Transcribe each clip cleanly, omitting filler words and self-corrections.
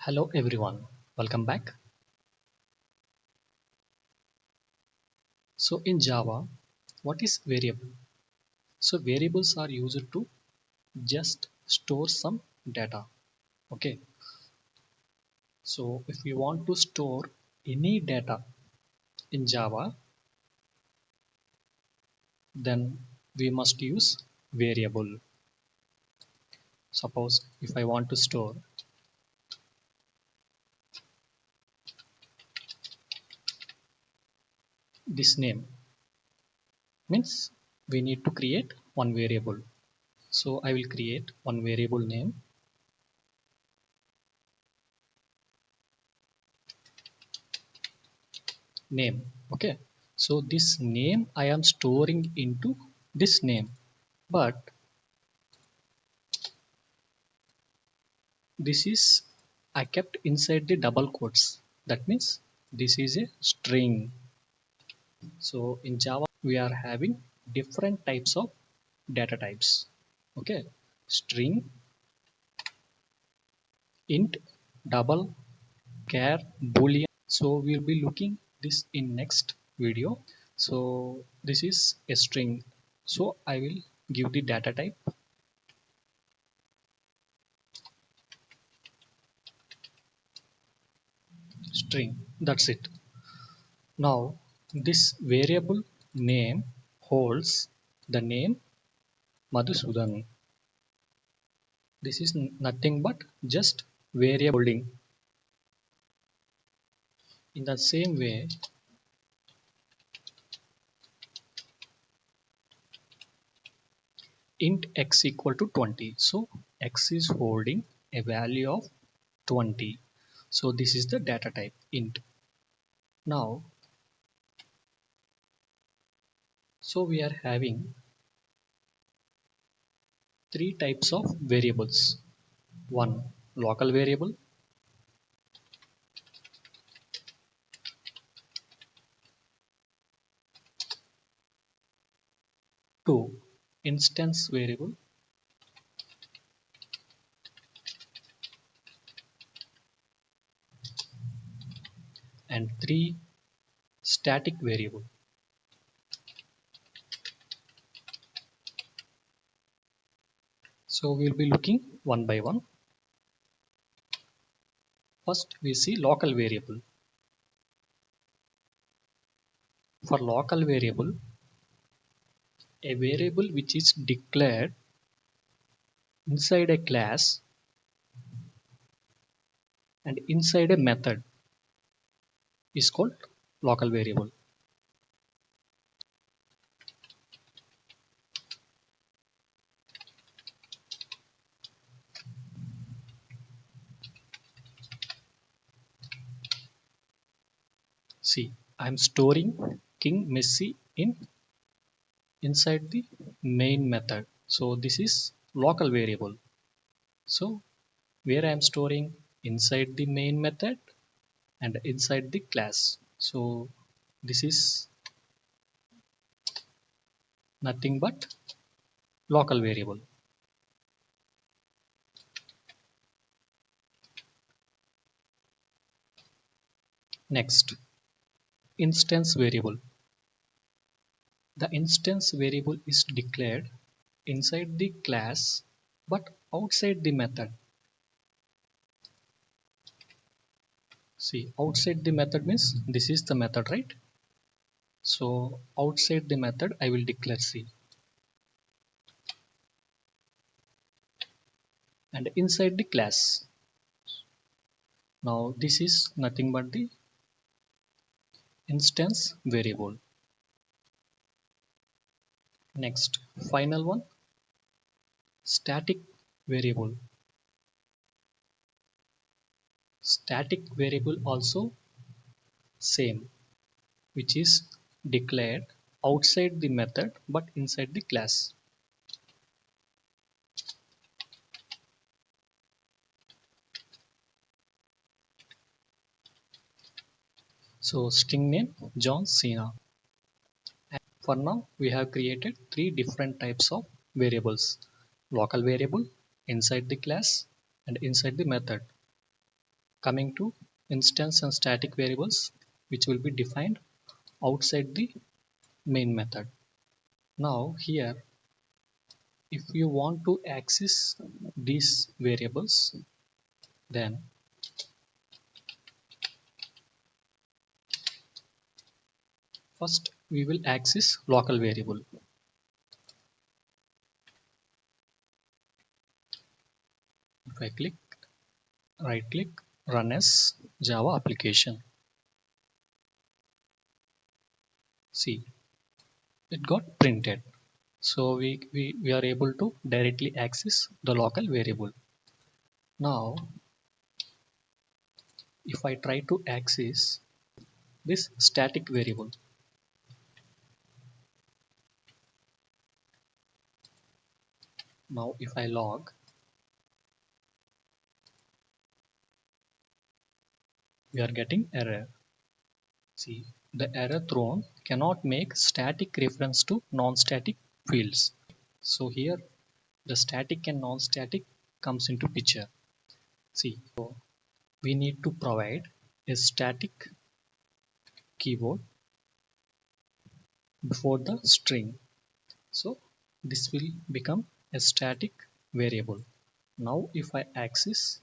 Hello everyone, welcome back. So in Java, what is variable? So variables are used to just store some data. Okay, so if we want to store any data in Java, then we must use variable. Suppose if I want to store this name, means we need to create one variable. So I will create one variable name. Okay, so this name I am storing into this name, but this is I kept inside the double quotes. That means this is a string. So in Java we are having different types of data types. Okay, string, int, double, char, boolean. So we'll be looking this in next video. So this is a string, so I will give the data type string. That's it. Now this variable name holds the name Madhusudan. This is nothing but just variable holding. In the same way, int x equal to 20. So x is holding a value of 20. So this is the data type int. Now, so we are having three types of variables. One, local variable. Two, instance variable. And three, static variable. So we'll be looking one by one. First we see local variable. For local variable, a variable which is declared inside a class and inside a method is called local variable. See, I'm storing King Messi inside the main method. So this is local variable. So where I am storing inside the main method and inside the class. So this is nothing but local variable. Next, instance variable. The instance variable is declared inside the class but outside the method. See, outside the method means this is the method, right? So outside the method I will declare C, and inside the class, now this is nothing but the instance variable. Next, final one, static variable. Static variable also same, which is declared outside the method but inside the class. So string name John Cena. And for now we have created three different types of variables: local variable, inside the class, and inside the method. coming to instance and static variables, which will be defined outside the main method. Now here, if you want to access these variables, then first we will access local variable. If I click, right click, run as Java application. See, it got printed. So we are able to directly access the local variable. Now, if I try to access this static variable, now if I log, we are getting error. See, the error thrown cannot make static reference to non-static fields. So here the static and non-static comes into picture. See, so we need to provide a static keyword before the string. So this will become a static variable. Now if I access,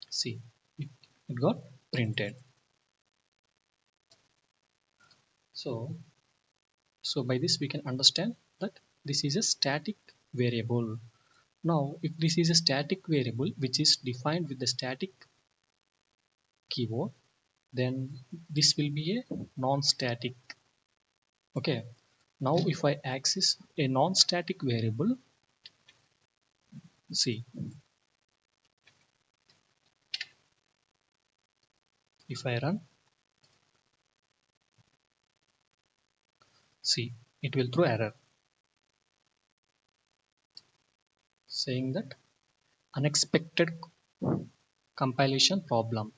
see, it got printed. So by this we can understand that this is a static variable. Now if this is a static variable which is defined with the static keyword, then this will be a non-static. Okay, now if I access a non-static variable, see, if I run, see, it will throw error saying that unexpected compilation problem.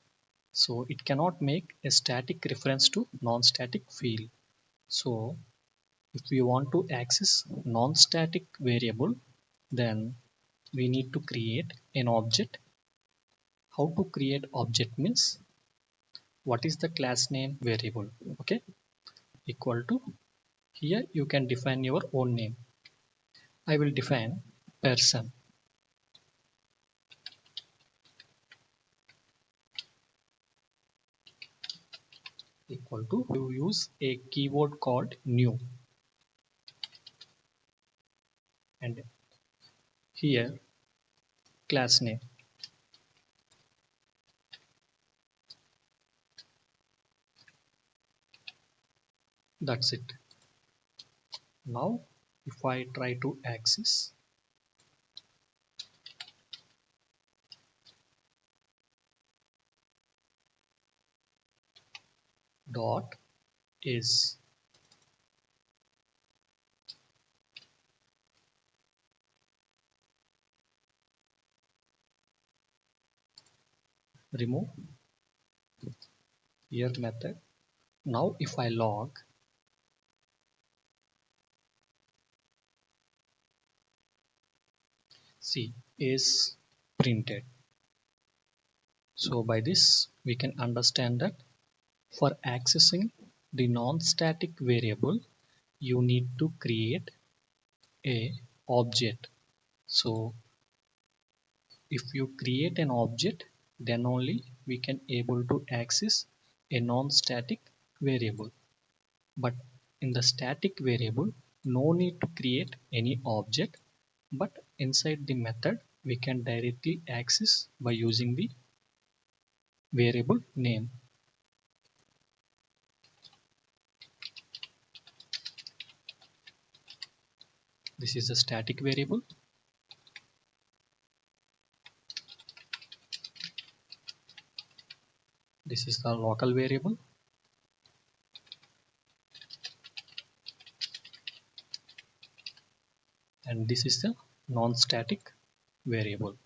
So it cannot make a static reference to non-static field. So if we want to access non-static variable, then we need to create an object. How to create object means, what is the class name variable? Okay, equal to, here you can define your own name. I will define person equal to, you use a keyword called new, and here class name. That's it. Now if I try to access, dot is remove here method. Now if I log, see, is printed. So by this we can understand that for accessing the non-static variable, you need to create a object. So if you create an object, then only we can able to access a non-static variable. But in the static variable, no need to create any object, but inside the method we can directly access by using the variable name. This is a static variable. This is the local variable. And this is the non-static variable.